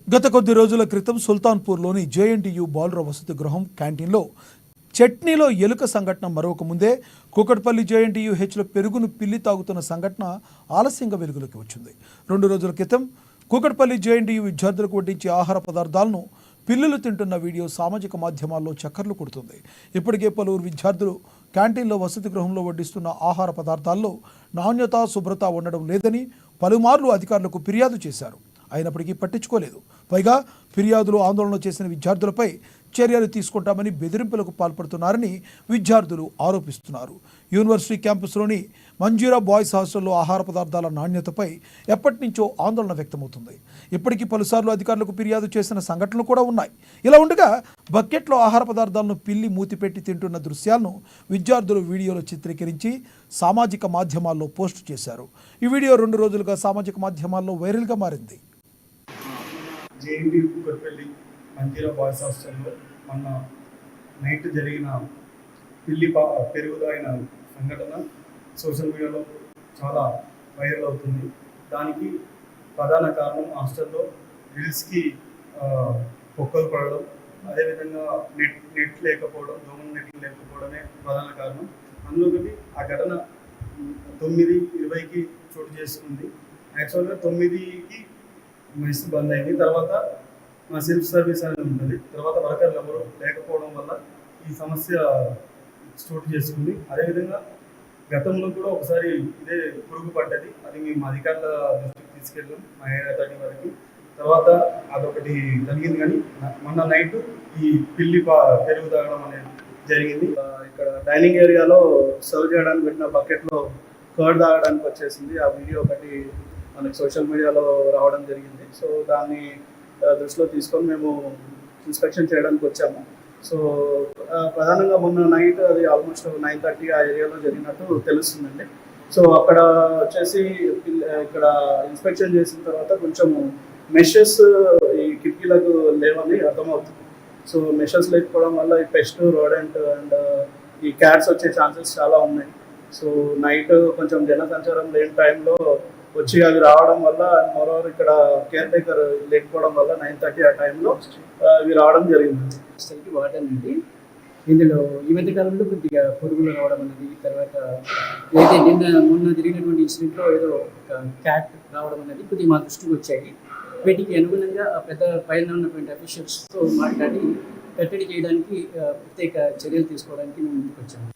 గత కొద్ది రోజుల క్రితం సుల్తాన్పూర్లోని జేఎన్టీయూ బాలుర వసతి గృహం క్యాంటీన్లో చట్నీలో ఎలుక సంఘటన మరొక ముందే కూకట్పల్లి జేఎన్టీయూహెచ్లో పెరుగును పిల్లి తాగుతున్న సంఘటన ఆలస్యంగా వెలుగులోకి వచ్చింది. 2 రోజుల క్రితం కూకట్పల్లి జేఎన్టీయూ విద్యార్థులకు వడ్డించే ఆహార పదార్థాలను పిల్లులు తింటున్న వీడియో సామాజిక మాధ్యమాల్లో చక్కర్లు కొడుతుంది. ఇప్పటికే పలువురు విద్యార్థులు క్యాంటీన్లో వసతి గృహంలో వడ్డిస్తున్న ఆహార పదార్థాల్లో నాణ్యత శుభ్రత ఉండడం లేదని పలుమార్లు అధికారులకు ఫిర్యాదు చేశారు. అయినప్పటికీ పట్టించుకోలేదు. పైగా ఫిర్యాదులు ఆందోళన చేసిన విద్యార్థులపై చర్యలు తీసుకుంటామని బెదిరింపులకు పాల్పడుతున్నారని విద్యార్థులు ఆరోపిస్తున్నారు. యూనివర్సిటీ క్యాంపస్లోని మంజీరా బాయ్స్ హాస్టల్లో ఆహార పదార్థాల నాణ్యతపై ఎప్పటి నుంచో ఆందోళన వ్యక్తమవుతుంది. ఇప్పటికీ పలుసార్లు అధికారులకు ఫిర్యాదు చేసిన సంఘటనలు కూడా ఉన్నాయి. ఇలా ఉండగా బకెట్లో ఆహార పదార్థాలను పిల్లి మూతిపెట్టి తింటున్న దృశ్యాలను విద్యార్థులు వీడియోలో చిత్రీకరించి సామాజిక మాధ్యమాల్లో పోస్టు చేశారు. ఈ వీడియో 2 రోజులుగా సామాజిక మాధ్యమాల్లో వైరల్గా మారింది. జేఎన్టీయూ కూకట్పల్లి మంజీరా బాయ్స్ హాస్టల్లో మొన్న నైట్ జరిగిన పిల్లి పెరుగు తాగిన సంఘటన సోషల్ మీడియాలో చాలా వైరల్ అవుతుంది. దానికి ప్రధాన కారణం హాస్టల్లో రిల్స్కి పొక్కలు పడడం, అదేవిధంగా నెట్ లేకపోవడం, దోమల నెట్లు లేకపోవడమే ప్రధాన కారణం. అందులోకి ఆ ఘటన 9:20కి చోటు చేసుకుంది. యాక్చువల్గా 9కి మెస్ బంద్ అయింది. తర్వాత మా సెల్ఫ్ సర్వీస్ అనేది ఉంటుంది. తర్వాత వర్కర్లు ఎవరు లేకపోవడం వల్ల ఈ సమస్య చోటు చేసుకుంది. అదేవిధంగా గతంలో కూడా ఒకసారి ఇదే పురుగు పడ్డది. అది మేము అధికారుల దృష్టికి తీసుకెళ్ళాం, మా ఏరియా 30 వరకు. తర్వాత అదొకటి జరిగింది. కానీ మొన్న నైట్ ఈ పిల్లి పెరుగు తాగడం అనేది జరిగింది. ఇక్కడ డైనింగ్ ఏరియాలో సర్వ్ చేయడానికి పెట్టిన బకెట్లో కర్డ్ తాగడానికి వచ్చేసింది. ఆ వీడియో ఒకటి మనకి సోషల్ మీడియాలో రావడం జరిగింది. సో దాన్ని దృష్టిలో తీసుకొని మేము ఇన్స్పెక్షన్ చేయడానికి వచ్చాము. సో ప్రధానంగా మొన్న నైట్ అది ఆల్మోస్ట్ 9:30 ఆ ఏరియాలో జరిగినట్టు తెలుస్తుందండి. సో అక్కడ వచ్చేసి ఇక్కడ ఇన్స్పెక్షన్ చేసిన తర్వాత కొంచెము మెషెస్ ఈ కిటికీలకు లేవని అర్థమవుతుంది. సో మెషెస్ లేకపోవడం వల్ల ఈ పెస్ట్, రోడెంట్ అండ్ ఈ క్యాట్స్ వచ్చే ఛాన్సెస్ చాలా ఉన్నాయి. సో నైట్ కొంచెం జనసంచారం లేని టైంలో వచ్చి అవి రావడం వల్ల, మరోవర్ ఇక్కడ కేర్ టేకర్ లేకపోవడం వల్ల 9:30 ఆ టైంలో ఇవి రావడం జరిగింది. హాస్టల్కి వార్డెన్ అండి. ఇందులో ఈ మధ్య కాలంలో కొద్దిగా పురుగులు రావడం అనేది, తర్వాత ఏదైతే మొన్న జరిగినటువంటి ఇన్సిడెంట్లో ఏదో ఒక క్యాట్ రావడం అనేది కొద్దిగా మా దృష్టికి వచ్చాయి. వీటికి అనుగుణంగా పెద్ద పైన ఉన్నటువంటి అఫీషియల్స్తో మాట్లాడి కట్టడి చేయడానికి ప్రత్యేక చర్యలు తీసుకోవడానికి మేము ముందుకు వచ్చాము.